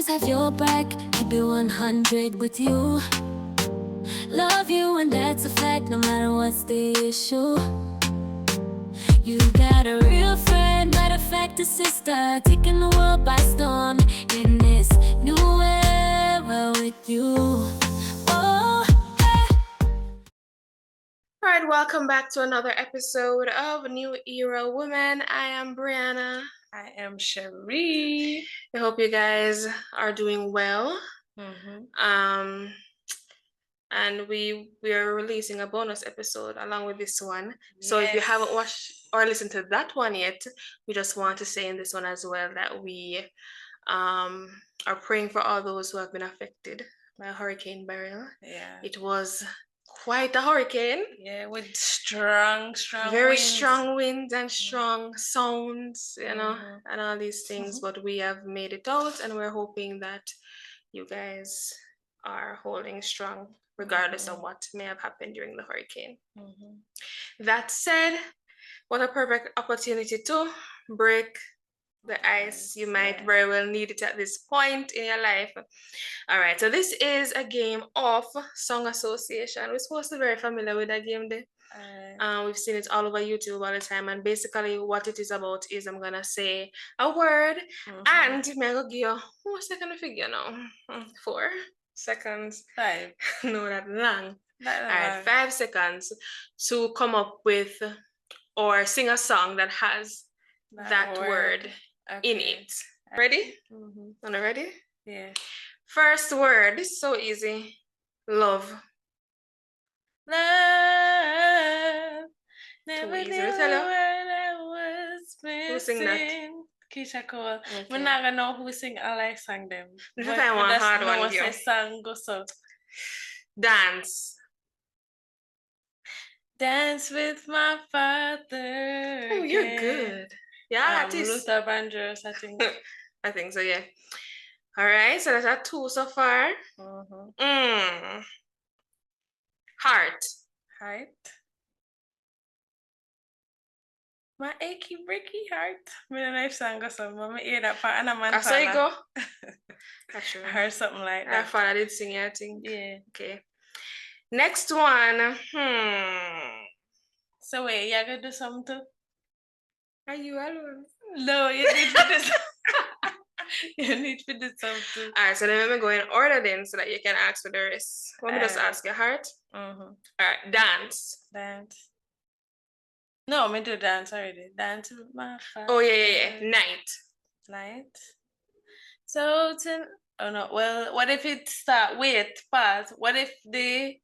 always have your back, keep it 100 with you. Love you and that's a fact, no matter what's the issue. You got a real friend, matter of fact a sister, taking the world by storm in this new era with you. Oh, hey. Alright, welcome back to another episode of New Era Women. I am Brianna. I am Sheree. I hope you guys are doing well. And we are releasing a bonus episode along with this one. Yes. So if you haven't watched or listened to that one yet, we just want to say in this one as well that we are praying for all those who have been affected by Hurricane Beryl. Yeah. It was quite a hurricane. Yeah, with strong very winds. Strong winds and strong sounds, you know, and all these things. But we have made it out, and we're hoping that you guys are holding strong regardless of what may have happened during the hurricane. That said, what a perfect opportunity to break the ice. You might very well need it at this point in your life. All right, so this is a game of song association. We're supposed to be very familiar with that game there. We've seen it all over YouTube all the time, and basically what it is about is I'm gonna say a word and I'm gonna give you 1 second to figure now. 4 seconds. 5. No, that long. All right, 5 seconds to come up with or sing a song that has that word in it. Ready? Are you ready? Yeah. First word. This is so easy. Love. Love. Never knew the word I was missing. Who sing that? Keisha Cole. Okay. We're not gonna know who sing all I sang them. This is one hard one here. Song go so. Dance. Dance with my father. Oh, you're good. Yeah, Luther Vandross, I think. I think so, yeah. All right, so that's a 2 so far. Heart. Heart. My achy breaky heart. Me don't know if song or something. I hear that part and a man. I saw you go. I heard something like that. I thought I did sing it, I think. Yeah. Okay. Next one. So wait, you're gonna do something too? Are you alone? No, you need to do something. You need to do something. Alright, so then let me go in order then so that you can ask for the rest. Let me just ask your heart. Alright, dance. Dance. No, me do dance already. Dance with my father. Oh, yeah. Night. Night. So, oh no, well, what if it start with pause? What if they,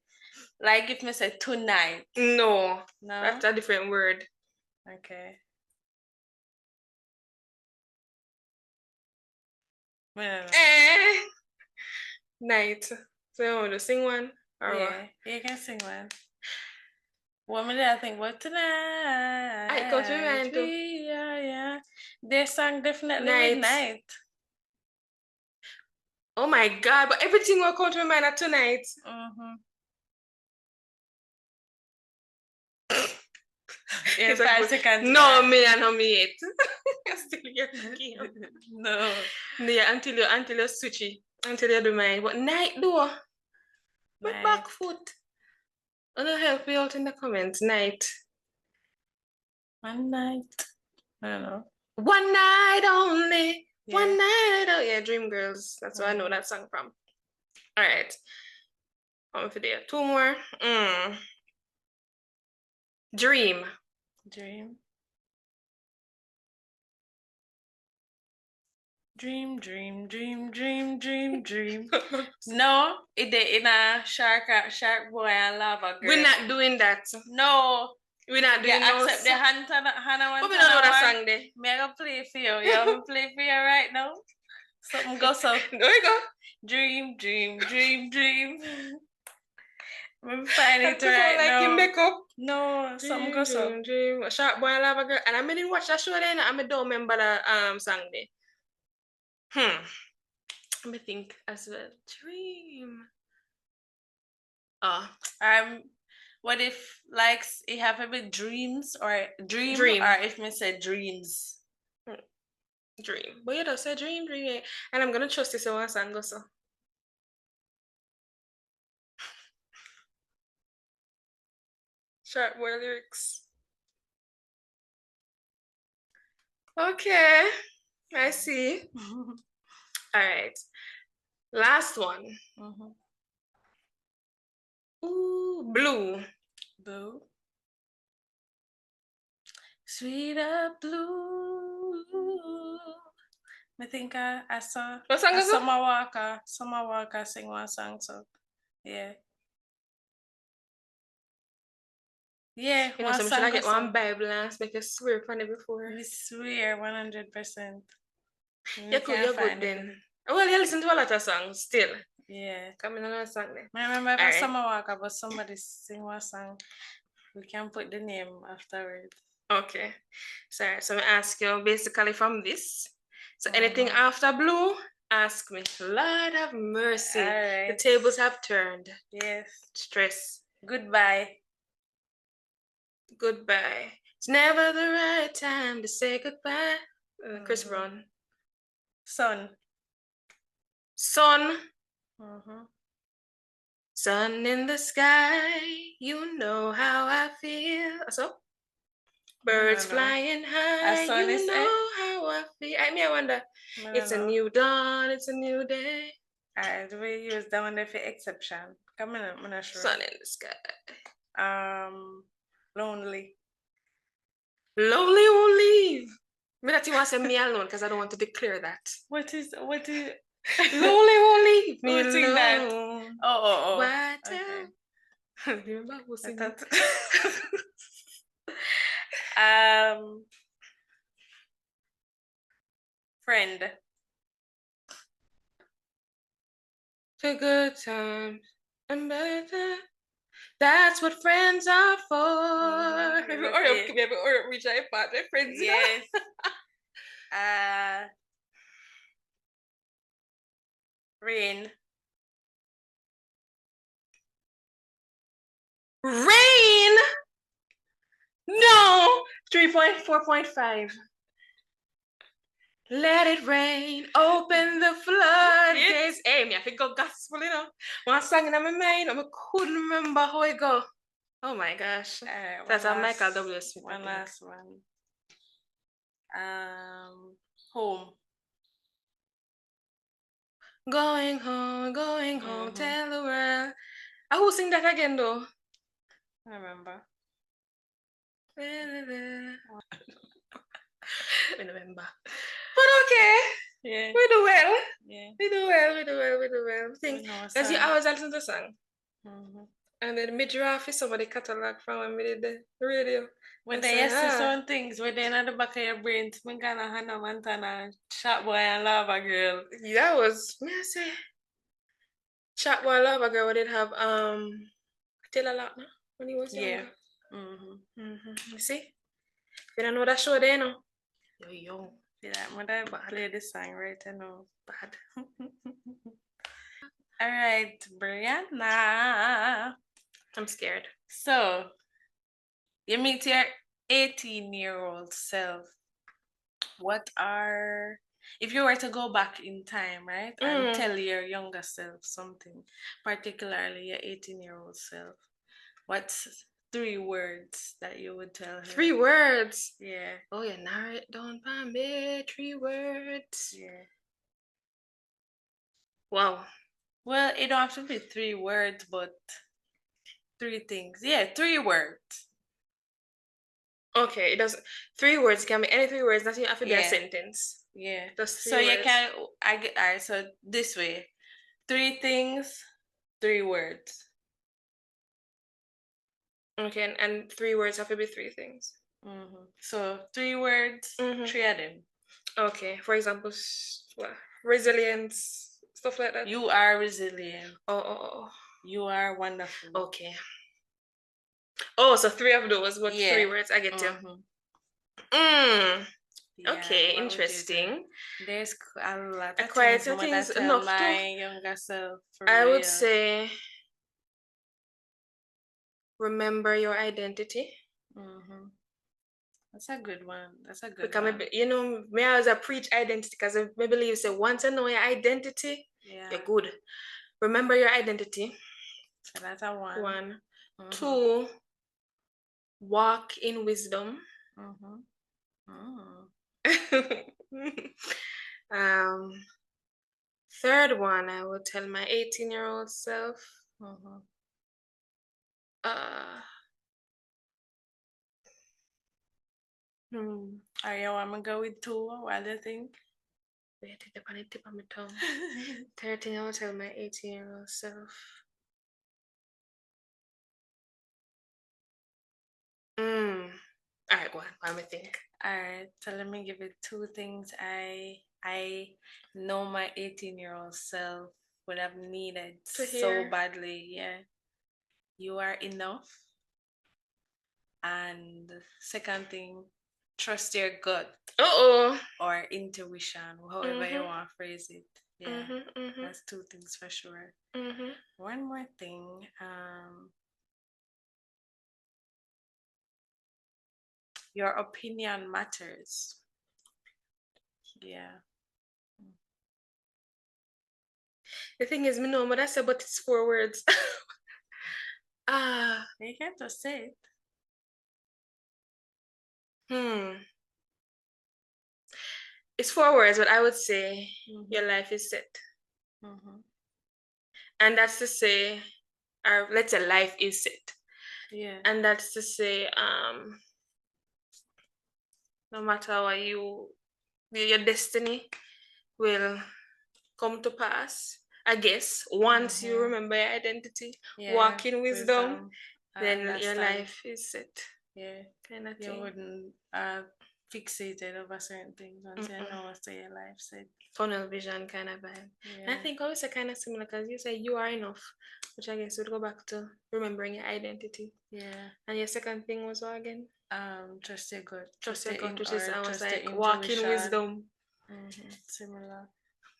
like if me say tonight? No. That's a different word. Okay. Night. So you want to sing one? Or yeah, what? You can sing one. What minute I think what tonight? I go to mind too. Yeah. Their song definitely night. Midnight. Oh my God! But everything will come to my mind at tonight. In 5 seconds. No, me and no me yet. Still your game. No. Yeah, until you switch it. Until you do mine. But night though. My back foot. I'll help you out in the comments. Night. One night. I don't know. One night only. Yeah. One night. Oh yeah, Dream Girls. That's where I know that song from. All right. On for there. 2 more. Dream. Dream. No, it in a shark boy and lava girl. We're not doing that. No. We're not doing those. Accept the Hannah one. But we don't know that song there. Me I gonna play for you. You want me play for you right now? Something go so. There you go. Dream. I'm finding it right like now. You make up. No, something go so. Dream. A shark boy and lava girl. And I didn't watch that show then. I don't remember the song there. Let me think as well. Dream. What if like it have a bit dreams or dream or if me say dreams? Dream. But you just say dream, dream. And I'm gonna trust you so once and go so. Sharp boy lyrics. Okay. I see. All right. Last one. Ooh, blue. Blue. Sweet up blue. I think I saw What song is it? Summer Walker sing one song, so yeah. Yeah, You know, so should I get one Bible and make you swear upon it before? We swear 100%. You're good then. Well, you listen to a lot of songs still. Yeah. Come in another song then. I remember if Summer Walker, but somebody sing one song. We can put the name afterwards. Okay. So I'm gonna ask you basically from this. So anything after blue, ask me. Lord have mercy. Right. The tables have turned. Yes. Stress. Goodbye. Goodbye. It's never the right time to say goodbye. Chris Brown. Sun. Sun. Sun in the sky. You know how I feel. So? Birds flying high. You know how I feel. I wonder. It's a new dawn. It's a new day. Alright, we use that one for exception. Come on, I'm not sure. Sun in the sky. Lonely. Lonely won't leave. Me that you want to say me alone because I don't want to declare that. What is Lonely won't leave me alone. That? Oh. Why tell? Okay. Remember who sing that? Friend. For good times and better. That's what friends are for. Or reach out part with friends. Yes. Rain. Rain. No. 3.4.5. Let it rain, open the floodgates. Hey, me, I think go gospel, you know. One song in my mind, I couldn't remember how it go. Oh my gosh. That's a Michael W. Smith. One last one. Home. Going home, tell the world. Who sing that again though? I remember. I remember. But okay. Yeah. We do well. Yeah. We do well. Because you always listen to the song. And then mid-draft is some of the catalog from when we did the radio. When they see some things when they in the back of your brain, I'm gonna Hannah Montana, Shot Boy and Lava Girl. That was, may I say, Shot Boy Lava Girl, we did have Taylor Lautner when he was younger. You see? You don't know that show there, no? You're young. Yeah, I'm gonna play this song right now. Bad. All right, Brianna. I'm scared. So, you meet your 18-year-old self. If you were to go back in time, right, and tell your younger self something, particularly your 18-year-old self, what's 3 words that you would tell her? 3 words? Yeah. Oh, yeah, narrow it down by me. 3 words. Yeah. Wow. Well, it don't have to be 3 words, but 3 things. Yeah, 3 words. Okay, it does 3 words. It can be any 3 words. Nothing have to be a sentence. Yeah. Just 3 so words. You can. Alright. So this way, 3 things, 3 words. Okay, and 3 words have to be 3 things. So 3 words, 3 of them. Okay. For example, resilience, stuff like that. You are resilient. Oh. You are wonderful. Okay. Oh, so 3 of those, but 3 words. I get you. Okay, interesting. There's a lot of quite things enough my younger self. I would say remember your identity. That's a good one. That's a good Because one. maybe, you know, me as a preach identity because I believe say once you know your identity, Yeah. you're good. Remember your identity. So that's a one. One. Two, walk in wisdom. um, third one, I would tell my 18-year-old self. Are you want to go with two? What do you think? Wait, it's on the tip of my tongue. Third thing I would tell my 18-year-old self. All right, go on. Let me think. All right, so let me give it two things I know my 18-year-old self would have needed so badly. Yeah, you are enough. And second thing, trust your gut. Or intuition, however you want to phrase it. Yeah, that's two things for sure. One more thing, your opinion matters. Yeah. The thing is, me know what I said, but it's 4 words. You can't just say it. It's 4 words, but I would say your life is set. And that's to say, or let's say life is set. Yeah. And that's to say, no matter what your destiny will come to pass. I guess once you remember your identity, walk in wisdom, then your life is set. Yeah. Kind of You thing. wouldn't fixated over certain things once you know what's your life said. Tunnel vision kind of vibe. Yeah. I think also kind of similar because you say you are enough, which I guess would go back to remembering your identity. Yeah. And your second thing was what again? Trust your gut. Trust your gut, which is I was like walk walk in wisdom. Similar.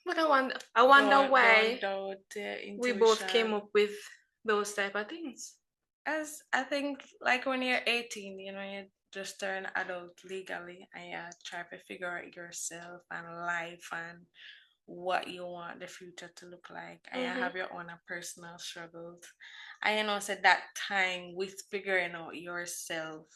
But I wonder why don't we both came up with those type of things. As I think, like when you're 18, you know, you just turn adult legally and you try to figure out yourself and life and what you want the future to look like. And you have your own personal struggles. And you know, so that time with figuring out yourself,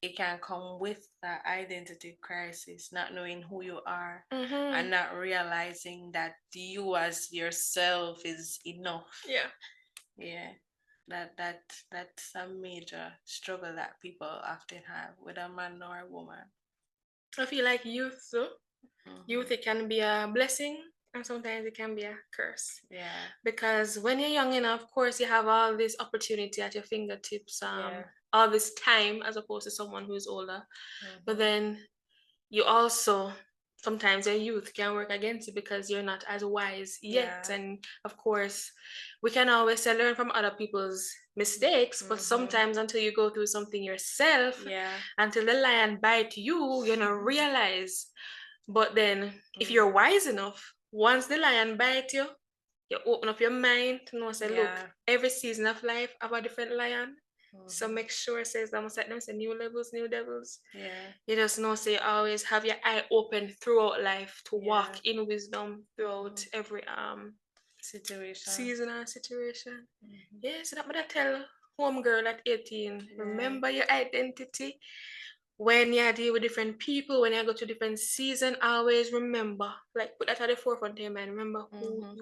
it can come with that identity crisis, not knowing who you are and not realizing that you as yourself is enough. Yeah. Yeah. That's a major struggle that people often have, whether a man or a woman. I feel like youth, though, youth, it can be a blessing and sometimes it can be a curse. Yeah. Because when you're young enough, of course, you have all this opportunity at your fingertips, all this time as opposed to someone who's older. But then you also sometimes your youth can work against you because you're not as wise yet. And of course, we can always learn from other people's mistakes, but sometimes until you go through something yourself, until the lion bite you, you don't realize. But then if you're wise enough, once the lion bite you, you open up your mind to know, say, look, every season of life have a different lion. So make sure, says them say new levels, new devils. Yeah. You just know, say always have your eye open throughout life to walk in wisdom throughout every situation. Season and situation. Yeah, so that what I tell home girl at 18. Remember your identity. When you deal with different people, when you go to different season, always remember, like put that at the forefront of your mind. Remember who you are.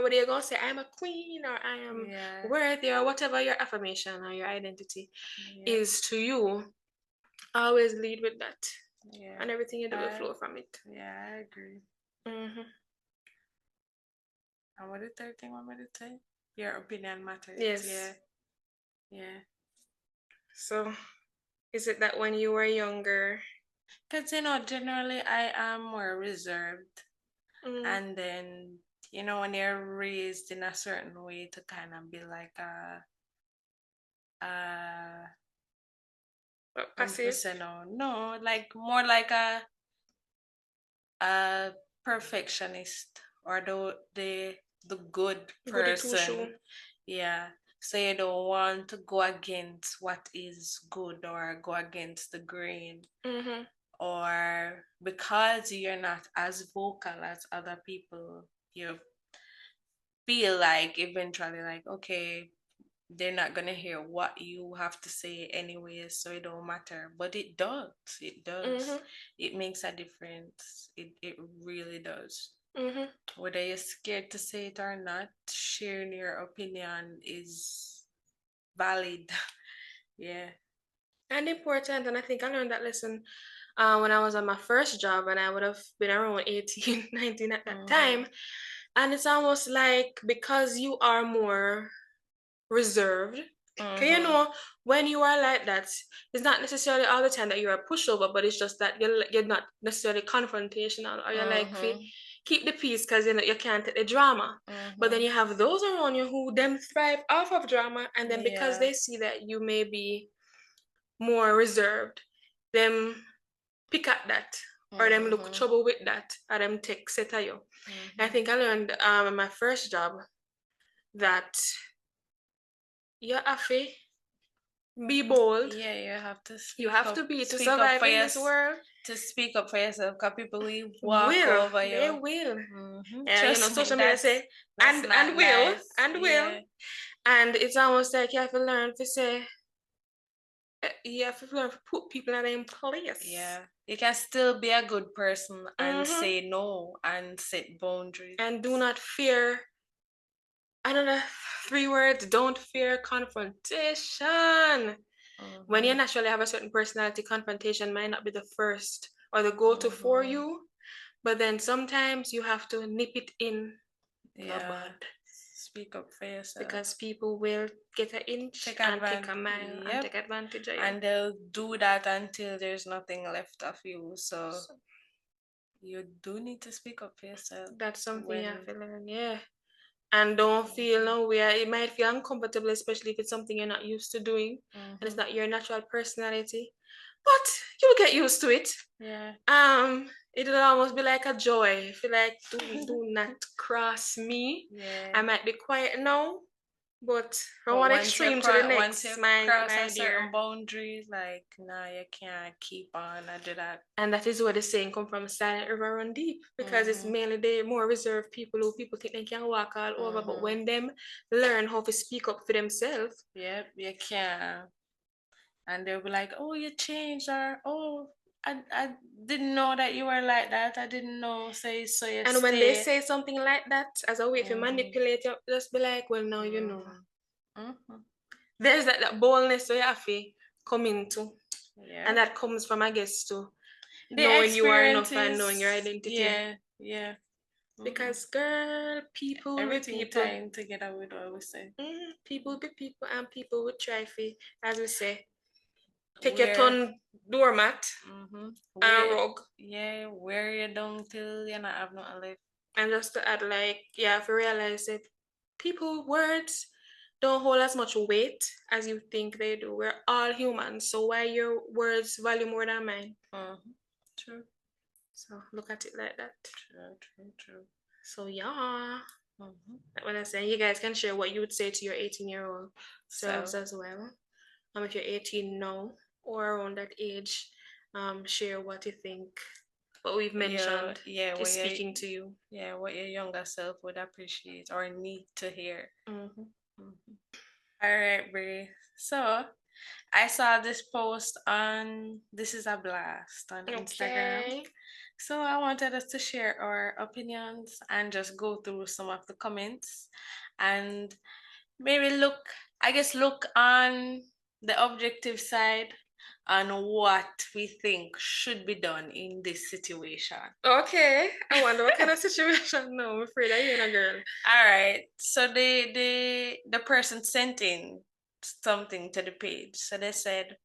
Whether you're gonna say I'm a queen or I am worthy or whatever your affirmation or your identity is to you. Always lead with that. Yeah. And everything you do will flow from it. Yeah, I agree. And what the third thing I want me to say? Your opinion matters. Yes. Yeah. So is it that when you were younger? Because, you know, generally I am more reserved. And then, you know, when you're raised in a certain way to kind of be like passive? No, like more like a perfectionist or the good person. Yeah. So you don't want to go against what is good or go against the grain. Or because you're not as vocal as other people, you feel like eventually like, okay, they're not gonna hear what you have to say anyway, so it don't matter. But it does. It does. It makes a difference. It really does. Whether you're scared to say it or not, sharing your opinion is valid. Yeah. And important. And I think I learned that lesson when I was on my first job, and I would have been around 18, 19 at that time. And it's almost like because you are more reserved. You know, when you are like that, it's not necessarily all the time that you're a pushover, but it's just that you're not necessarily confrontational, or you're like, keep the peace because you know you can't take the drama. But then you have those around you who them thrive off of drama, and then because they see that you may be more reserved, them pick at that, or them look trouble with that, or them take set of you. I think I learned in my first job that you have to be bold. Yeah, you have to speak You have up, to be to speak up survive for in this world. to speak up for yourself, because people will walk Will over they you. will? Trust You know, me, social media say that's not and will nice. and will, and it's almost like you have to learn to say you have to learn to put people in their place. Yeah, you can still be a good person and say no and set boundaries and do not fear. Another 3 words: don't fear confrontation. When you naturally have a certain personality, confrontation might not be the first or the go-to for you, but then sometimes you have to nip it in the bud. Speak up for yourself. Because people will get an inch and take a mile and take advantage of you. And they'll do that until there's nothing left of you. So you do need to speak up for yourself. That's something you have to learn, and don't feel nowhere. It might feel uncomfortable, especially if it's something you're not used to doing and it's not your natural personality. But you'll get used to it. Yeah. It'll almost be like a joy. Feel like do not cross me. Yeah. I might be quiet now, but from one extreme to the next, once you cross a certain boundary, like nah, you can't keep on. I do that. And that is where the saying come from: silent river run deep, because it's mainly the more reserved people who people think they can walk all over, but when them learn how to speak up for themselves, yep, you can. And they'll be like, "Oh, you changed," or "Oh, I didn't know that you were like that. I didn't know." Say so you. And when they say something like that as a way to manipulate you, just be like, "Well, now you know." There's that boldness you have to come into, and that comes from, I guess, to knowing you are enough and knowing your identity. Yeah. Because girl, people everything will be people. tying together with what we say. People will be people, and people will try for, as we say, take your ton doormat and rug. Yeah, wear you down till you not have nothing left. And just to add, like, if you realize it, people words don't hold as much weight as you think they do. We're all humans, so why your words value more than mine? True. So look at it like that. True. So when I say, you guys can share what you would say to your 18-year-old selves as well. If you're 18 now or around that age, share what you think, what we've mentioned is speaking to you. Yeah, what your younger self would appreciate or need to hear. All right, Brie. So I saw this post on This Is a Blast on Instagram. So I wanted us to share our opinions and just go through some of the comments and maybe look on the objective side on what we think should be done in this situation. Okay. I wonder what kind of situation. No, I'm afraid I ain't a girl. All right. So the person sent in something to the page. So they said,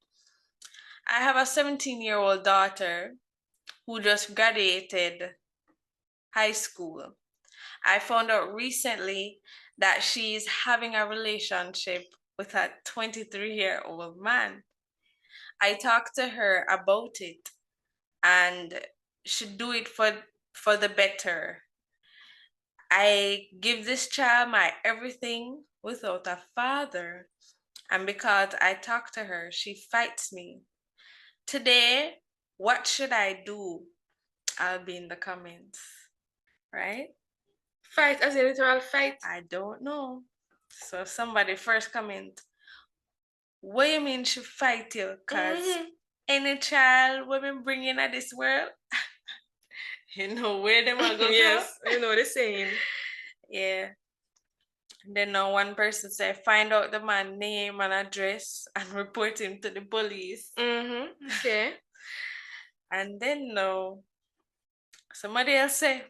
I have a 17-year-old daughter who just graduated high school. I found out recently that she's having a relationship with a 23-year-old man. I talked to her about it and should do it for the better. I give this child my everything, without a father. And because I talk to her, she fights me. Today, what should I do? I'll be in the comments, right? Fight as a literal fight. I don't know. So somebody first comment, what you mean she fight you? Because any child women bring in at this world, you know where them are going. Yes, you know the saying. Yeah. And then now one person say, find out the man name and address and report him to the police. Okay. And then now somebody else say,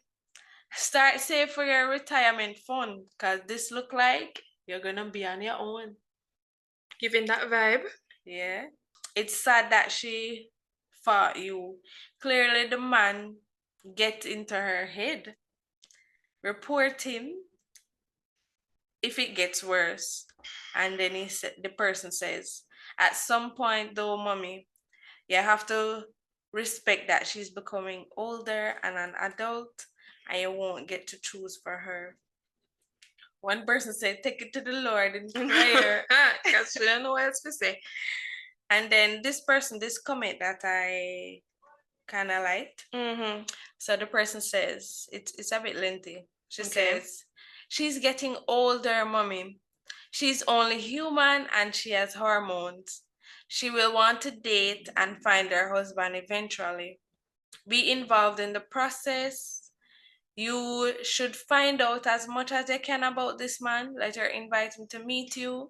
start save for your retirement fund, because this look like you're gonna be on your own. Giving that vibe. Yeah. It's sad that she fought you. Clearly the man get into her head. Report him if it gets worse. And then the person says, at some point though, mommy, you have to respect that she's becoming older and an adult, and you won't get to choose for her. One person said, take it to the Lord in prayer. Because she don't know what else to say. And then this comment that I kind of liked. So the person says, it's a bit lengthy. She says, she's getting older, mommy. She's only human and she has hormones. She will want to date and find her husband eventually. Be involved in the process. You should find out as much as you can about this man. Let her invite him to meet you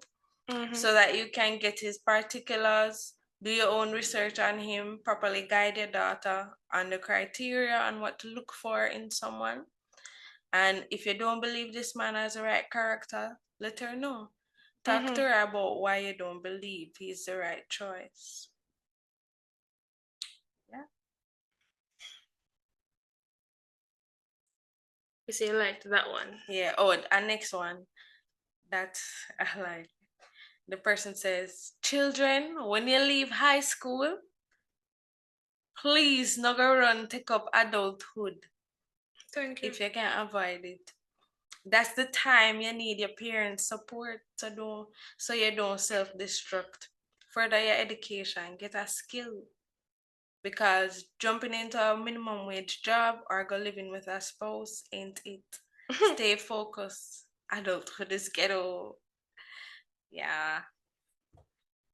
so that you can get his particulars. Do your own research on him, properly guide your daughter on the criteria and what to look for in someone. And if you don't believe this man has the right character, let her know. Talk to her about why you don't believe he's the right choice. Yeah. You say you liked that one. Yeah. Oh, and next one that I like. The person says, children, when you leave high school, please not go run take up adulthood. Thank you. If you can avoid it. That's the time you need your parents' support so you don't self-destruct. Further your education, get a skill. Because jumping into a minimum wage job or go living with a spouse ain't it. Stay focused. Adulthood is ghetto. Yeah.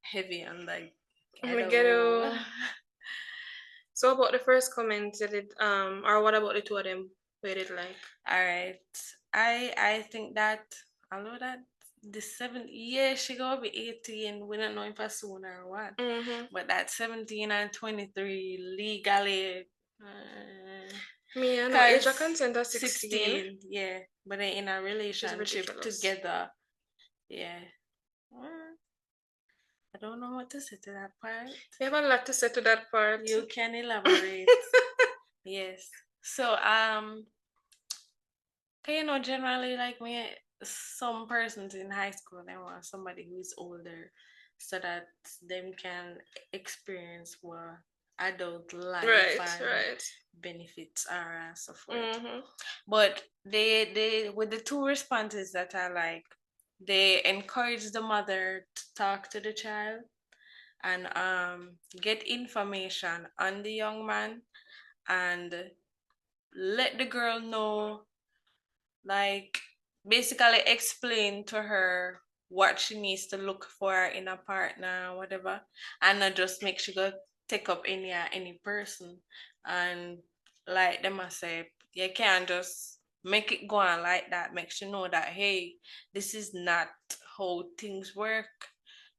Heavy on the ghetto. So about the first comment, or what about the two of them? Where did like? All right. I think that the 7 years she gonna be 18. We don't know if I soon or what. But that 17 and 23 legally. Me and no age of consent is 16. Yeah. But they're in a relationship together. Yeah. I don't know what to say to that part. You have a lot to say to that part. You can elaborate. Yes. So generally, like me, some persons in high school, they want somebody who is older so that them can experience what adult life and benefits are and so forth. But they with the two responses that I like, they encourage the mother to talk to the child and get information on the young man and let the girl know, like basically explain to her what she needs to look for in a partner, whatever, and not just make she go take up any person. And like them I say, you can't just make it go on like that. Make you know that hey, this is not how things work.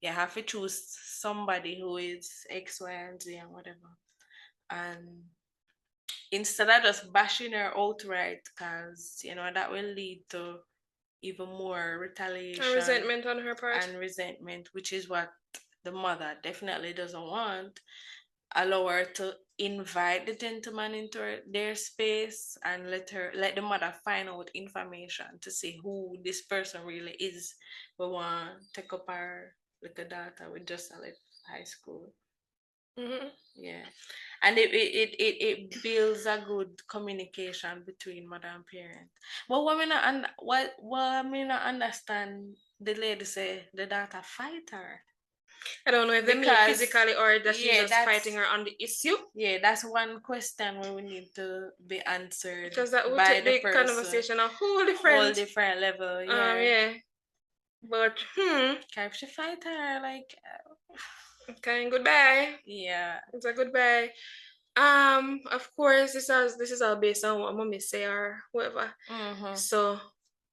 You have to choose somebody who is X, Y, and Z and whatever. And instead of just bashing her outright, because that will lead to even more retaliation and resentment on her part, which is what the mother definitely doesn't want. Allow her to invite the gentleman into their space and let the mother find out information to see who this person really is. We want to take up our little daughter with just a little high school. Yeah. And it builds a good communication between mother and parent. But what I mean not understand, the lady say the daughter fight her. I don't know if they mean Because physically or that she's yeah, just fighting her on the issue. yeah, that's one question where we need to be answered Because that would by take the the person. conversation a whole Whole different different level. Yeah. yeah. But If she fight her, like okay, goodbye. yeah. It's a goodbye. Of course, this is all based on what mommy say or whatever. So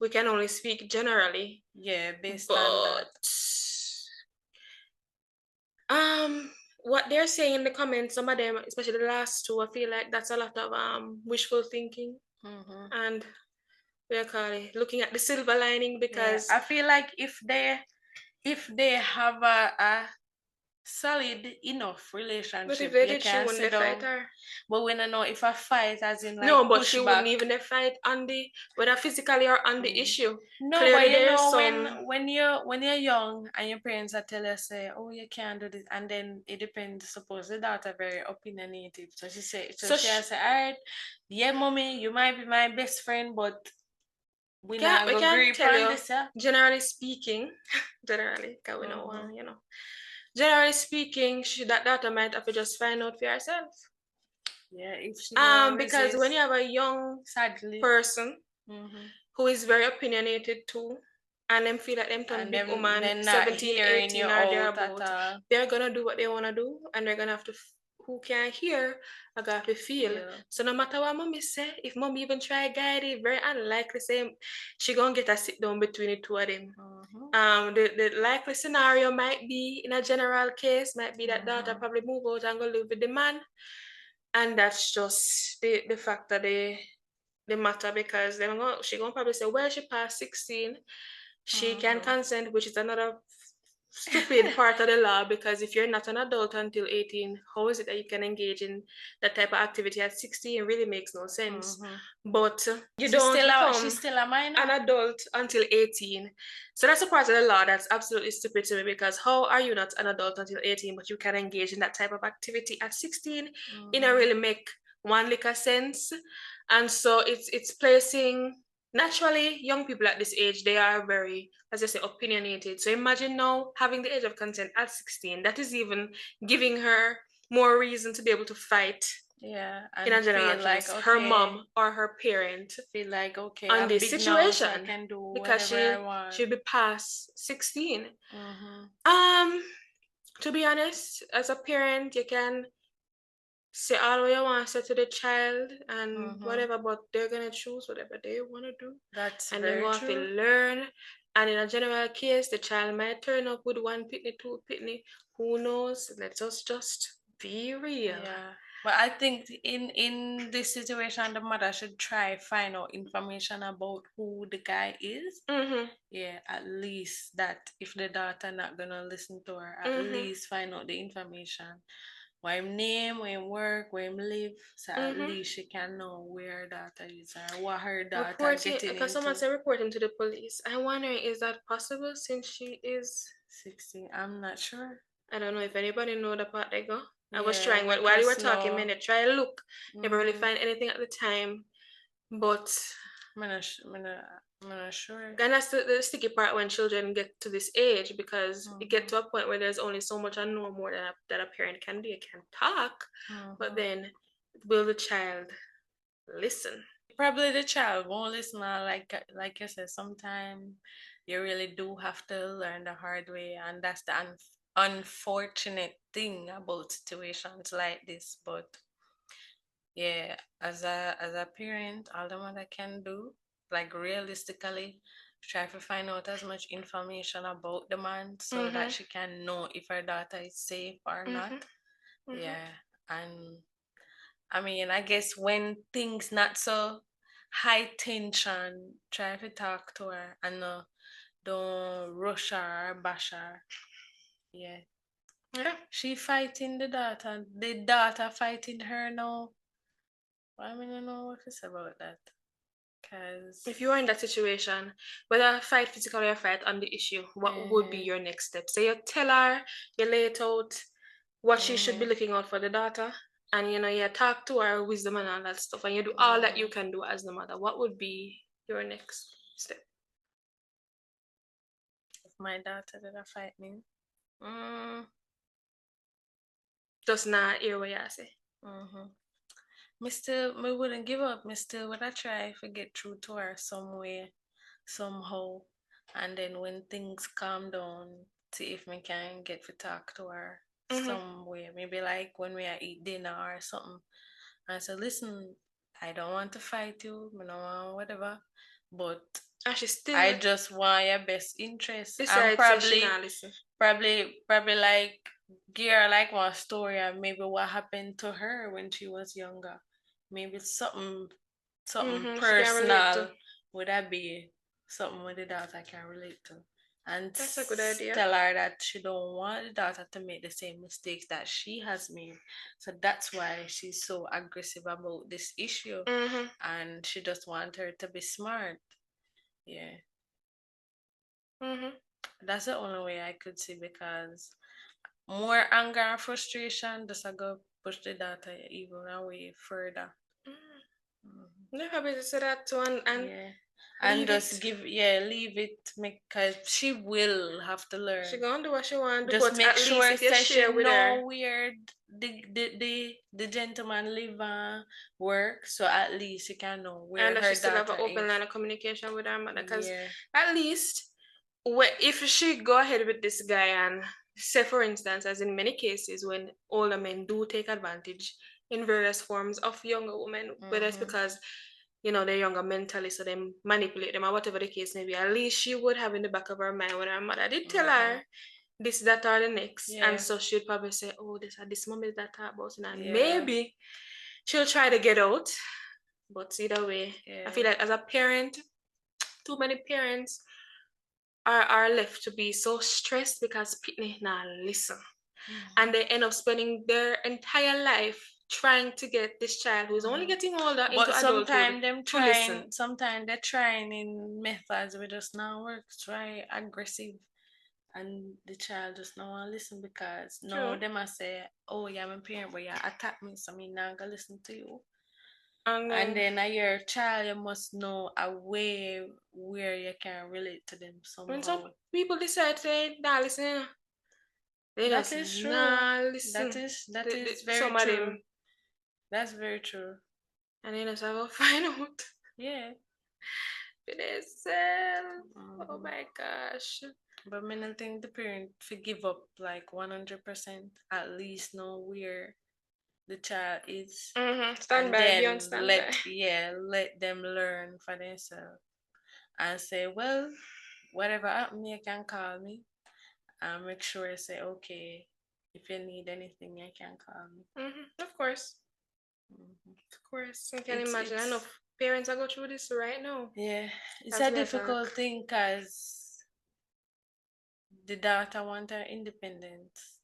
we can only speak generally. Yeah, based on that. What they're saying in the comments, some of them, especially the last two, I feel like that's a lot of wishful thinking and we call it looking at the silver lining, because I feel like if they have a solid enough but relationship, if they you did, she can wouldn't sit they down. fight her. But when I know if a fight as in like No, but she pushback. wouldn't even fight on the whether physically or on the issue. No, Clearly but you there's know some when you're young and your parents are tell you say, oh, you can't do this, and then it depends. Suppose the daughter very opinionative, so she say, so she has say, all right, yeah, mommy, you might be my best friend, but we not we go can agree tell upon you, this, yeah. generally speaking, generally, because we know one, you know. Generally speaking, that daughter might have to just find out for herself. Yeah, if she because when you have a young sadly person who is very opinionated too, and them feel like them turn big woman, 17, 18 or thereabout, they're gonna do what they wanna do, and they're gonna have to who can hear, I got to feel. So no matter what mommy say, if mommy even try guide it, very unlikely say she gonna get a sit down between the two of them. The likely scenario might be, in a general case, might be that daughter probably move out and go live with the man, and that's just the fact that the matter, because she gonna probably say, well, she passed 16, she can consent, which is another stupid part of the law, because if you're not an adult until 18, how is it that you can engage in that type of activity at 16? It really makes no sense. But you don't become she's still a minor, an adult until 18. So that's a part of the law that's absolutely stupid to me, because how are you not an adult until 18 but you can engage in that type of activity at 16? It don't really make one lick of sense. And so it's placing, naturally, young people at this age, they are very, as I say, opinionated. So imagine now having the age of consent at 16. That is even giving her more reason to be able to fight. Yeah, in a general case, like, okay, her mom or her parent feel like, okay, on I'm this big situation now, so I can do because whatever I want. she'll be past 16. To be honest, as a parent, you can say all what you want to say to the child and whatever, but they're gonna choose whatever they want to do. That's and very they're going true. to learn. And in a general case, the child might turn up with one pitney, two pitney. Who knows? Let us just be real. Yeah. But I think in this situation, the mother should try find out information about who the guy is. Yeah, at least that if the daughter not gonna listen to her, at least find out the information. What him name, where him work, where him live, so at least she can know where her daughter is or what her daughter getting because into. someone said reporting to the police. I'm wondering, is that possible since she is 16? I'm not sure. I don't know if anybody know the part they go. I was trying while you were talking, man. Try to look. Never really find anything at the time, but I'm not sure. And that's the sticky part when children get to this age, because you get to a point where there's only so much and no more that a parent can do. You can talk, but then will the child listen? Probably the child won't listen. Like you said, sometimes you really do have to learn the hard way, and that's the unfortunate thing about situations like this. But yeah, as a parent, all the mother can do, like realistically, try to find out as much information about the man so that she can know if her daughter is safe or not. Yeah, and I mean, I guess when things not so high tension, try to talk to her and don't rush her or bash her. Yeah. Yeah. She fighting the daughter fighting her now. I mean, I don't know what to say about that. Because if you are in that situation, whether fight physically or fight on the issue, what would be your next step? Say you tell her, you lay it out, what she should be looking out for the daughter, and you talk to her wisdom and all that stuff, and you do all that you can do as the mother, what would be your next step? If my daughter did a fight me, just not hear what you say. Me wouldn't give up. Me still would I try to get through to her some way, somehow, and then when things calm down, see if me can get to talk to her some way. Maybe like when we are eat dinner or something. I said, listen, I don't want to fight you, I don't want whatever, but And she still I just want your best interest. I'm decides that she not listen. probably like give her like one story of maybe what happened to her when she was younger. Maybe something She can relate to. personal. Would that be something with the daughter can relate to? And That's a good idea. tell her that she don't want the daughter to make the same mistakes that she has made. So that's why she's so aggressive about this issue. And she just want her to be smart. Yeah. That's the only way I could see, because more anger and frustration just go push the daughter even away further. Never be to say that to and yeah. And just leave it, because she will have to learn. She gonna do what she want to do, just but make at sure least if you share with her. where the gentleman live and work, so at least you can know where and her she still have daughter an open is. line of communication with her mother, because Yeah. at least if she go ahead with this guy, and say for instance, as in many cases when older men do take advantage in various forms of younger women, whether it's because they're younger mentally, so they manipulate them or whatever the case may be, at least she would have in the back of her mind when her mother did tell her this, that, or the next. And so she'd probably say, oh, this at this moment that about, and maybe she'll try to get out. But either way, I feel like as a parent, too many parents are left to be so stressed because people not listen. And they end up spending their entire life trying to get this child who's only getting older into adulthood to listen. Sometimes they're trying in methods which just not work. Try aggressive, and the child just not want to listen, because no, they must say, oh yeah, I'm a parent, but yeah, attack me, so me not gonna listen to you. And then your child, you must know a way where you can relate to them somehow. When some people decide to not listen, they that just is true. not listen. That is very true. That's very true. And they just have to find out. Yeah. For themselves. Oh my gosh. But I don't think the parent to give up like 100%. At least know where the child is. Stand by, beyond stand by. Let them learn for themselves. And say, well, whatever happened, you can call me. And make sure you say, okay, if you need anything, you can call me. Of course. Of course. I can imagine. I know parents are going through this right now. Yeah. It's a difficult thing, because the daughter want her independence.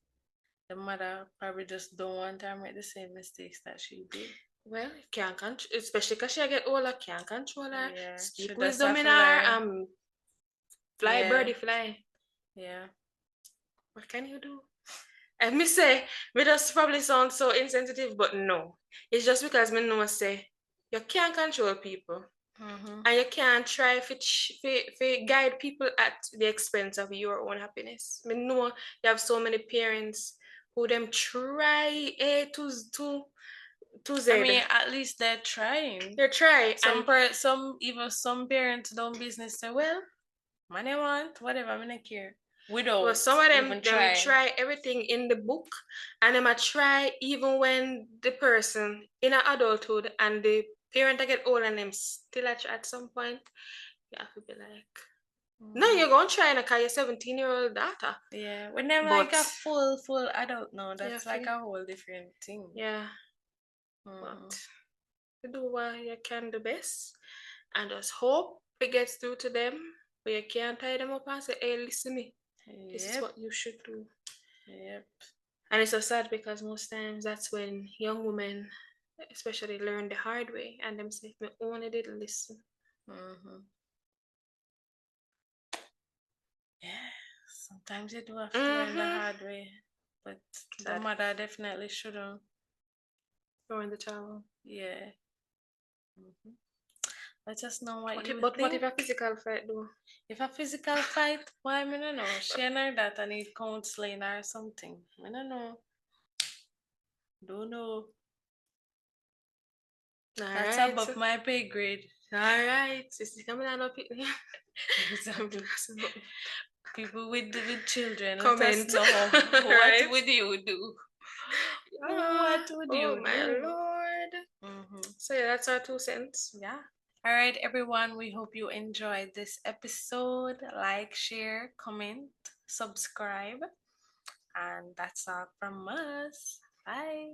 The mother probably just don't want her to make the same mistakes that she did. Well, can't control, especially because she get older, can't control her. Yeah. Keep wisdom in her, fly, birdie, fly. Yeah. What can you do? And me say, me just probably sound so insensitive, but no. It's just because me know say, you can't control people. And you can't try to guide people at the expense of your own happiness. Me know you have so many parents who them try to Z. I mean, at least they're trying. They're trying. Some parents don't business say, well, money want whatever, I don't care. Well, some of them try everything in the book, and them try even when the person in adulthood and the parent that get old and them still at some point, you have to be like, no, you're gonna try and call your 17-year-old daughter. Yeah, when they're like a full adult now, that's like a whole different thing. Yeah. But you do what you can do best, and just hope it gets through to them, but you can't tie them up and say, hey, listen me. This is what you should do. Yep. And it's so sad because most times that's when young women especially learn the hard way, and them say, me only didn't listen. Yeah, sometimes you do have to learn the hard way. but the mother definitely shouldn't ruin the child. Yeah. Let us know what you But think. what if a physical fight do? If a physical fight, why I don't know. She know that I need counseling or something. I don't know. Don't know. That's above my pay grade. Alright. Sister coming out of it. People with children, comment. Let us know what would you do? What would you do? Oh my Lord. So yeah, that's our 2 cents. Yeah. All right, everyone. We hope you enjoyed this episode. Like, share, comment, subscribe. And that's all from us. Bye.